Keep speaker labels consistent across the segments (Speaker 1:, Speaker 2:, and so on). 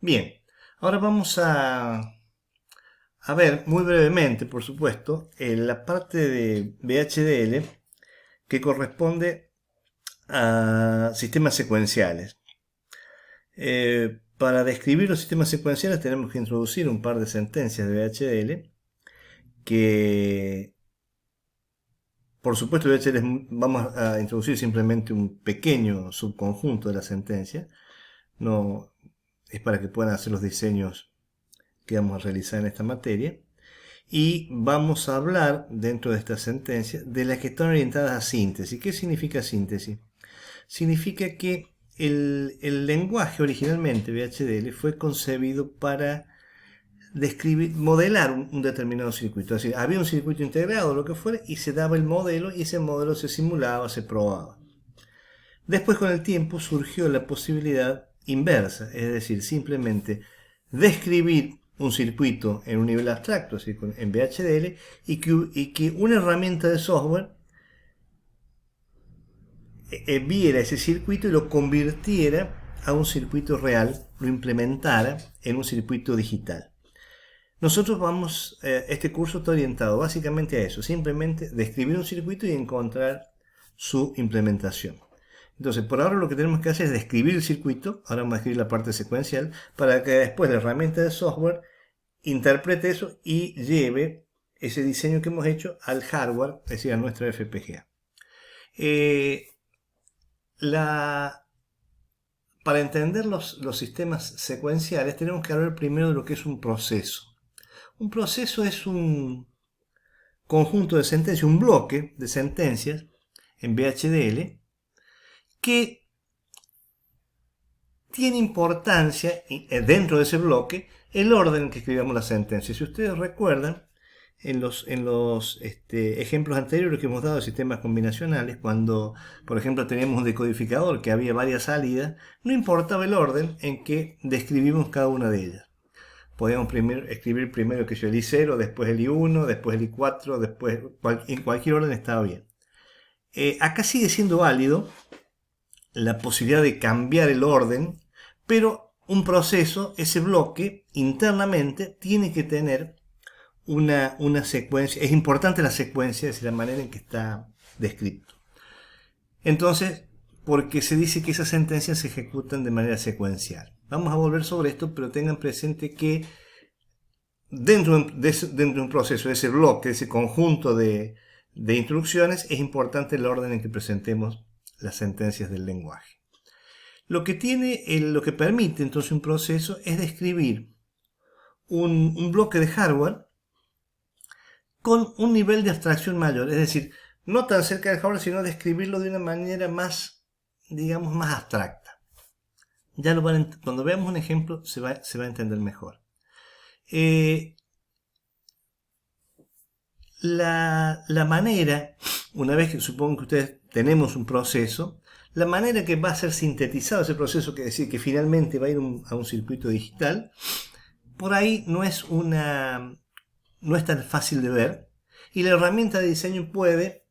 Speaker 1: Bien, ahora vamos a ver muy brevemente, por supuesto, la parte de VHDL que corresponde a sistemas secuenciales. Para describir los sistemas secuenciales tenemos que introducir un par de sentencias de VHDL que, por supuesto, vamos a introducir simplemente un pequeño subconjunto de la sentencia. No es para que puedan hacer los diseños que vamos a realizar en esta materia. Y vamos a hablar dentro de esta sentencia de las que están orientadas a síntesis. ¿Qué significa síntesis? Significa que el lenguaje originalmente, VHDL, fue concebido para describir, modelar un determinado circuito. Es decir, había un circuito integrado o lo que fuera y se daba el modelo y ese modelo se simulaba, se probaba. Después con el tiempo surgió la posibilidad inversa, es decir, simplemente describir un circuito en un nivel abstracto, así en VHDL, y que una herramienta de software viera ese circuito y lo convirtiera a un circuito real, lo implementara en un circuito digital. Nosotros este curso está orientado básicamente a eso, simplemente describir un circuito y encontrar su implementación. Entonces, por ahora lo que tenemos que hacer es describir el circuito, ahora vamos a escribir la parte secuencial, para que después la herramienta de software interprete eso y lleve ese diseño que hemos hecho al hardware, es decir, a nuestra FPGA. Para entender los sistemas secuenciales tenemos que hablar primero de lo que es un proceso. Un proceso es un conjunto de sentencias, un bloque de sentencias en VHDL que tiene importancia dentro de ese bloque el orden en que escribamos la sentencia. Si ustedes recuerdan, en los ejemplos anteriores que hemos dado de sistemas combinacionales, cuando por ejemplo teníamos un decodificador que había varias salidas, no importaba el orden en que describimos cada una de ellas. Podíamos escribir primero que el I0, después el I1, después el I4, después en cualquier orden estaba bien. Acá sigue siendo válido la posibilidad de cambiar el orden, pero un proceso, ese bloque, internamente tiene que tener una secuencia. Es importante la secuencia, es decir, la manera en que está descrito. Entonces, porque se dice que esas sentencias se ejecutan de manera secuencial. Vamos a volver sobre esto, pero tengan presente que dentro de un proceso, de ese bloque, de ese conjunto de instrucciones, es importante el orden en que presentemos las sentencias del lenguaje. Lo que permite entonces un proceso es describir un bloque de hardware con un nivel de abstracción mayor, es decir, no tan cerca del hardware, sino describirlo de una manera más, digamos, más abstracta. Ya cuando veamos un ejemplo se va a entender mejor. La manera, una vez que supongo que ustedes tenemos un proceso, la manera que va a ser sintetizado ese proceso, que decir que finalmente va a ir a un circuito digital, por ahí no es tan fácil de ver, y la herramienta de diseño puede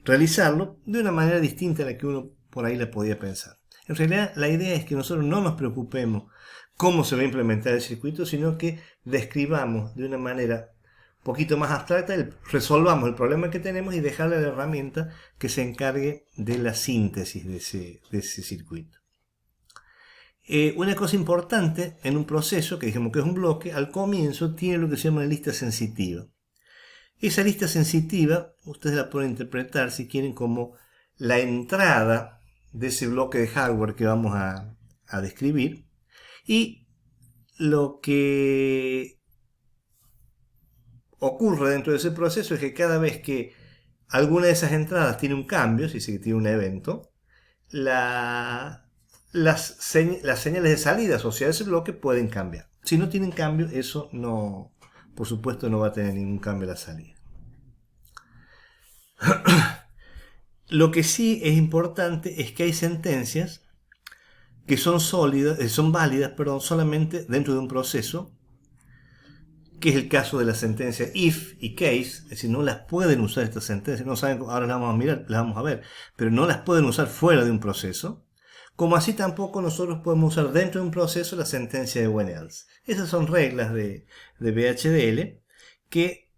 Speaker 1: realizarlo de una manera distinta a la que uno por ahí la podía pensar. En realidad la idea es que nosotros no nos preocupemos cómo se va a implementar el circuito, sino que describamos de una manera un poquito más abstracta, resolvamos el problema que tenemos y dejarle a la herramienta que se encargue de la síntesis de ese circuito. Una cosa importante en un proceso, que dijimos que es un bloque, al comienzo tiene lo que se llama una lista sensitiva. Esa lista sensitiva ustedes la pueden interpretar si quieren como la entrada de ese bloque de hardware que vamos a describir, y lo que ocurre dentro de ese proceso es que cada vez que alguna de esas entradas tiene un cambio, si se tiene un evento, las señales de salida asociadas a ese bloque pueden cambiar. Si no tienen cambio, eso no, por supuesto, no va a tener ningún cambio en la salida. Lo que sí es importante es que hay sentencias que son válidas, solamente dentro de un proceso, que es el caso de la sentencia if y case, es decir, no las pueden usar estas sentencias, no saben, ahora las vamos a mirar, las vamos a ver, pero no las pueden usar fuera de un proceso, como así tampoco nosotros podemos usar dentro de un proceso la sentencia de when else. Esas son reglas de VHDL que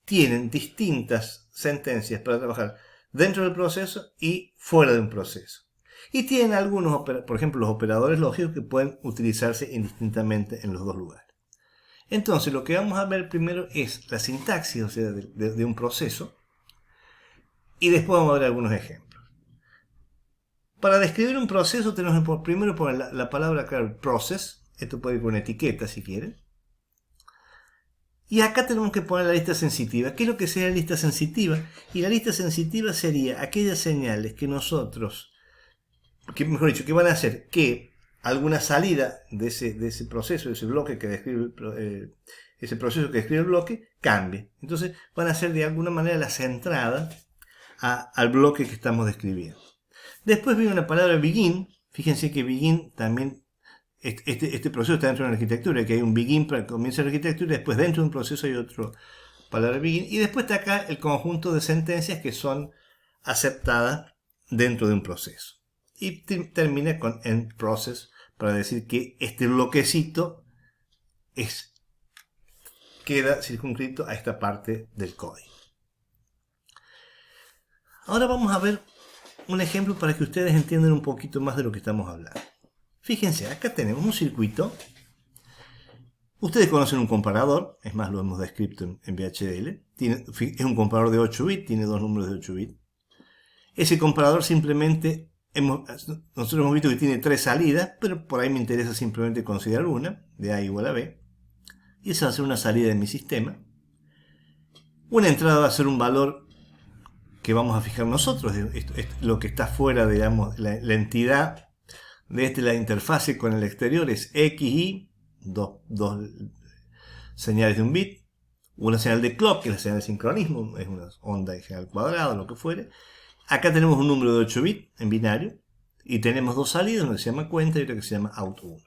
Speaker 1: tienen distintas sentencias para trabajar dentro del proceso y fuera de un proceso. Y tienen algunos, por ejemplo, los operadores lógicos que pueden utilizarse indistintamente en los dos lugares. Entonces, lo que vamos a ver primero es la sintaxis, o sea, de un proceso, y después vamos a ver algunos ejemplos. Para describir un proceso tenemos que primero poner la palabra clave process. Esto puede ir con etiqueta si quieren. Y acá tenemos que poner la lista sensitiva. ¿Qué es lo que sería la lista sensitiva? Y la lista sensitiva sería aquellas señales que nosotros, mejor dicho, que van a hacer que alguna salida de ese proceso, de ese bloque que describe ese proceso que describe el bloque, cambie. Entonces van a ser de alguna manera las entradas al bloque que estamos describiendo. Después viene una palabra begin. Fíjense que begin también, este proceso está dentro de una arquitectura, que hay un begin para que comience la arquitectura, y después dentro de un proceso hay otra palabra begin, y después está acá el conjunto de sentencias que son aceptadas dentro de un proceso. Y termina con end process para decir que este bloquecito queda circunscrito a esta parte del código. Ahora vamos a ver un ejemplo para que ustedes entiendan un poquito más de lo que estamos hablando. Fíjense, acá tenemos un circuito. Ustedes conocen un comparador, es más, lo hemos descrito en VHDL. Es un comparador de 8 bits, tiene dos números de 8 bits. Ese comparador simplemente, nosotros hemos visto que tiene 3 salidas, pero por ahí me interesa simplemente considerar una, de A igual a B. Y esa va a ser una salida de mi sistema. Una entrada va a ser un valor que vamos a fijar nosotros, lo que está fuera, digamos, la entidad de la interfase con el exterior es X, Y, dos señales de un bit, una señal de clock, que es la señal de sincronismo, es una onda en general cuadrada, lo que fuere. Acá tenemos un número de 8 bits en binario, y tenemos dos salidas, una que se llama cuenta y otra que se llama out1.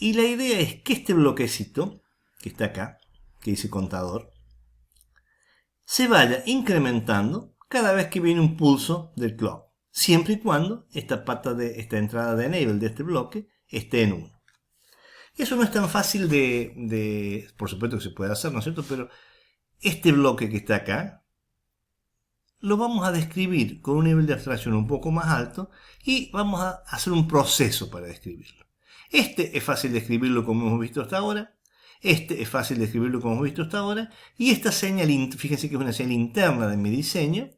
Speaker 1: Y la idea es que este bloquecito, que está acá, que dice contador, se vaya incrementando cada vez que viene un pulso del clock, siempre y cuando esta entrada de enable de este bloque esté en 1. Eso no es tan fácil por supuesto que se puede hacer, ¿no es cierto? Pero este bloque que está acá, lo vamos a describir con un nivel de abstracción un poco más alto y vamos a hacer un proceso para describirlo. Este es fácil de escribirlo como hemos visto hasta ahora. Este es fácil de escribirlo como hemos visto hasta ahora. Y esta señal, fíjense que es una señal interna de mi diseño,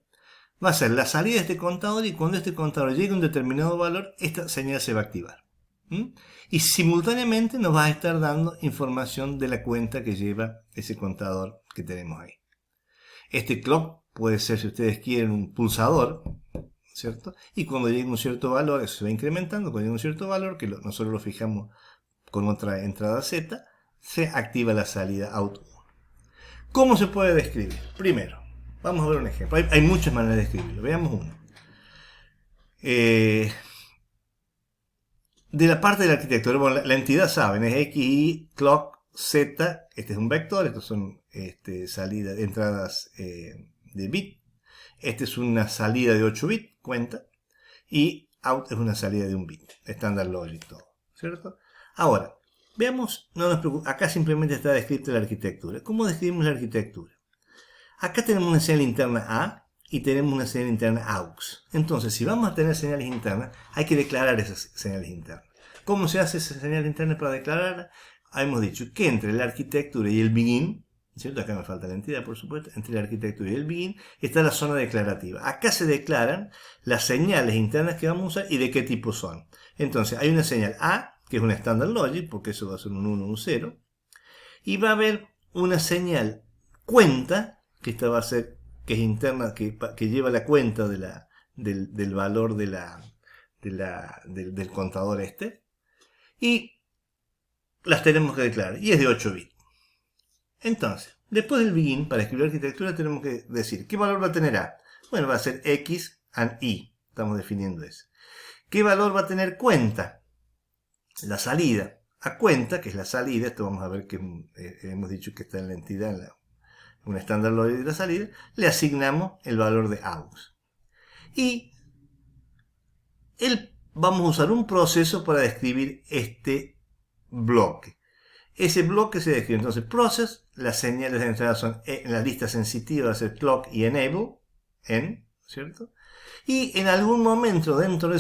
Speaker 1: va a ser la salida de este contador, y cuando este contador llegue a un determinado valor, esta señal se va a activar. Y simultáneamente nos va a estar dando información de la cuenta que lleva ese contador que tenemos ahí. Este clock puede ser, si ustedes quieren, un pulsador, ¿cierto? Y cuando llegue a un cierto valor, eso se va incrementando. Cuando llegue a un cierto valor, que nosotros lo fijamos con otra entrada Z, se activa la salida out1. ¿Cómo se puede describir? Primero, vamos a ver un ejemplo. Hay muchas maneras de escribirlo. Veamos uno. De la parte de la arquitectura, bueno, la entidad saben, es X, Y, clock, Z. Este es un vector, estos son entradas de bit. Este es una salida de 8 bits, cuenta. Y out es una salida de un bit. Standard logic todo, ¿cierto? Ahora, veamos, no nos preocupemos, acá simplemente está descrita la arquitectura. ¿Cómo describimos la arquitectura? Acá tenemos una señal interna A y tenemos una señal interna AUX. Entonces, si vamos a tener señales internas, hay que declarar esas señales internas. ¿Cómo se hace esa señal interna para declararla? Hemos dicho que entre la arquitectura y el begin, ¿cierto? Acá me falta la entidad, por supuesto. Entre la arquitectura y el begin está la zona declarativa. Acá se declaran las señales internas que vamos a usar y de qué tipo son. Entonces, hay una señal A, que es una standard logic, porque eso va a ser un 1 o un 0. Y va a haber una señal cuenta, que esta va a ser, que es interna, que lleva la cuenta del valor del contador este. Y las tenemos que declarar. Y es de 8 bits. Entonces, después del begin, para escribir arquitectura, tenemos que decir, ¿qué valor va a tener A? Bueno, va a ser X and Y. Estamos definiendo eso. ¿Qué valor va a tener cuenta? La salida. A cuenta, que es la salida, esto vamos a ver que hemos dicho que está en la entidad, en un estándar logic de la salida, le asignamos el valor de AUX. Y Vamos a usar un proceso para describir este bloque. Ese bloque se describe entonces process, las señales de entrada son en la lista sensitiva, va a ser clock y enable, ¿cierto? Y en algún momento dentro de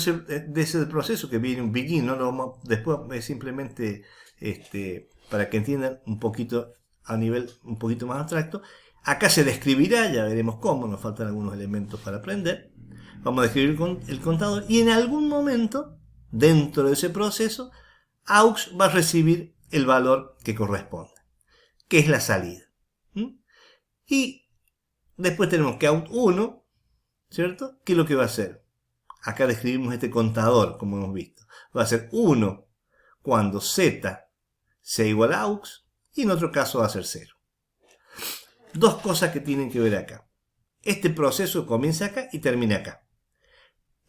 Speaker 1: ese proceso que viene un begin, ¿no? Después es simplemente para que entiendan un poquito a nivel un poquito más abstracto. Acá se describirá, ya veremos cómo, nos faltan algunos elementos para aprender. Vamos a describir el contador y en algún momento dentro de ese proceso aux va a recibir el valor que corresponde, que es la salida. Y después tenemos que out1, ¿cierto? ¿Qué es lo que va a hacer? Acá describimos este contador, como hemos visto. Va a ser 1 cuando z sea igual a aux y en otro caso va a ser 0. Dos cosas que tienen que ver acá. Este proceso comienza acá y termina acá.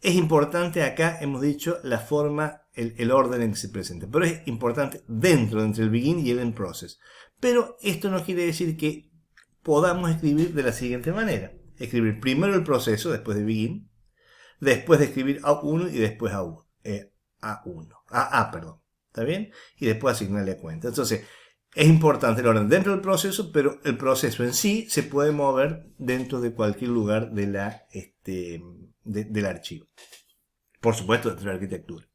Speaker 1: Es importante acá, hemos dicho, la forma, el orden en que se presenta. Pero es importante entre el begin y el end process. Pero esto no quiere decir que podamos escribir de la siguiente manera. Escribir primero el proceso, después de begin, después de escribir A1 y después A1. Perdón. ¿Está bien? Y después asignarle a cuenta. Entonces, es importante el orden dentro del proceso, pero el proceso en sí se puede mover dentro de cualquier lugar de del archivo. Por supuesto, dentro de la arquitectura.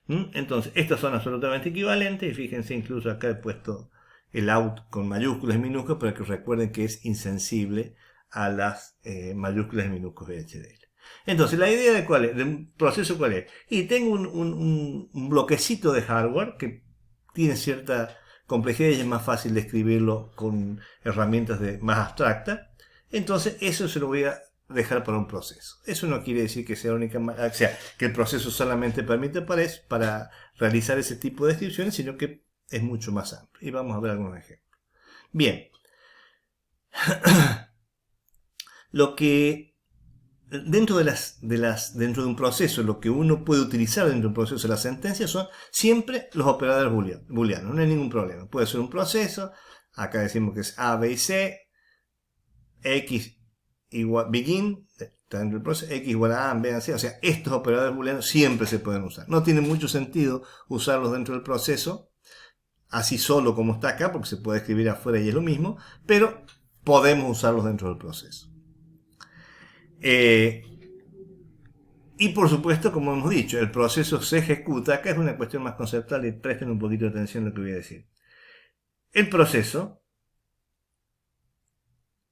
Speaker 1: Entonces, estas son absolutamente equivalentes. Y fíjense, incluso acá he puesto el out con mayúsculas y minúsculas para que recuerden que es insensible a las mayúsculas y minúsculas de HDL. Entonces, la idea de un proceso cuál es. Y tengo un bloquecito de hardware que tiene cierta complejidad y es más fácil de escribirlo con herramientas más abstractas. Entonces, eso se lo voy a dejar para un proceso. Eso no quiere decir que sea única, o sea, que el proceso solamente permite para realizar ese tipo de descripciones, sino que es mucho más amplio. Y vamos a ver algunos ejemplos. Bien. Lo que dentro de un proceso, lo que uno puede utilizar dentro de un proceso de las sentencias son siempre los operadores booleanos. No hay ningún problema. Puede ser un proceso. Acá decimos que es A, B y C. X igual begin, dentro del proceso, X igual a B, a C. O sea, estos operadores booleanos siempre se pueden usar. No tiene mucho sentido usarlos dentro del proceso, así solo como está acá, porque se puede escribir afuera y es lo mismo, pero podemos usarlos dentro del proceso. Y por supuesto, como hemos dicho, el proceso se ejecuta. Acá es una cuestión más conceptual y presten un poquito de atención a lo que voy a decir. El proceso,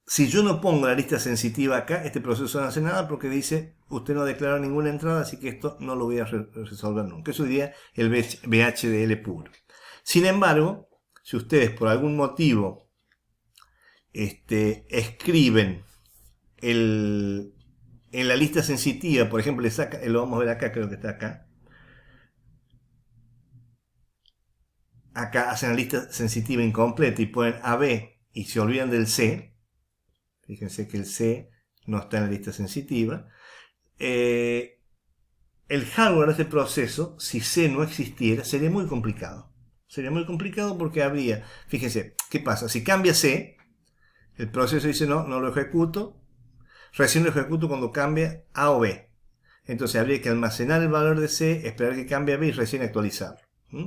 Speaker 1: si yo no pongo la lista sensitiva acá, este proceso no hace nada porque dice, usted no declaró ninguna entrada, así que esto no lo voy a resolver nunca. Eso diría el VHDL puro. Sin embargo, si ustedes por algún motivo escriben en la lista sensitiva, por ejemplo, lo vamos a ver acá, creo que está acá. Acá hacen la lista sensitiva incompleta y ponen AB y se olvidan del C. Fíjense que el C no está en la lista sensitiva. El hardware de este proceso, si C no existiera, sería muy complicado. Sería muy complicado porque habría, fíjense, ¿qué pasa? Si cambia C, el proceso dice no lo ejecuto, recién lo ejecuto cuando cambia A o B. Entonces habría que almacenar el valor de C, esperar que cambie a B y recién actualizarlo.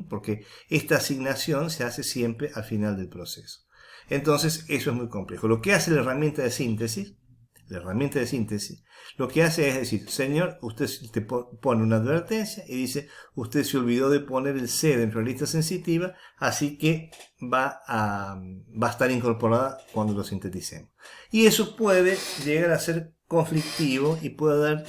Speaker 1: Porque esta asignación se hace siempre al final del proceso. Entonces eso es muy complejo. Lo que hace la herramienta de síntesis, lo que hace es decir, señor, usted te pone una advertencia y dice, usted se olvidó de poner el C dentro de la lista sensitiva, así que va a estar incorporada cuando lo sinteticemos. Y eso puede llegar a ser conflictivo y puede dar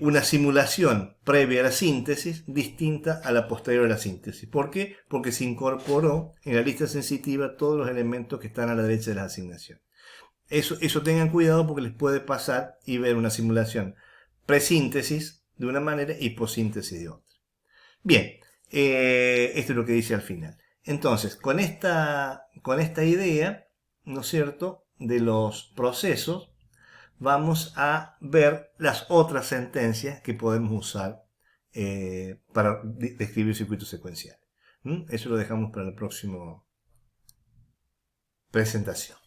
Speaker 1: una simulación previa a la síntesis distinta a la posterior a la síntesis. ¿Por qué? Porque se incorporó en la lista sensitiva todos los elementos que están a la derecha de la asignación. Eso tengan cuidado porque les puede pasar y ver una simulación presíntesis de una manera y postsíntesis de otra. Bien, esto es lo que dice al final. Entonces, con esta idea, ¿no es cierto?, de los procesos, vamos a ver las otras sentencias que podemos usar para describir circuitos secuenciales. Eso lo dejamos para la próxima presentación.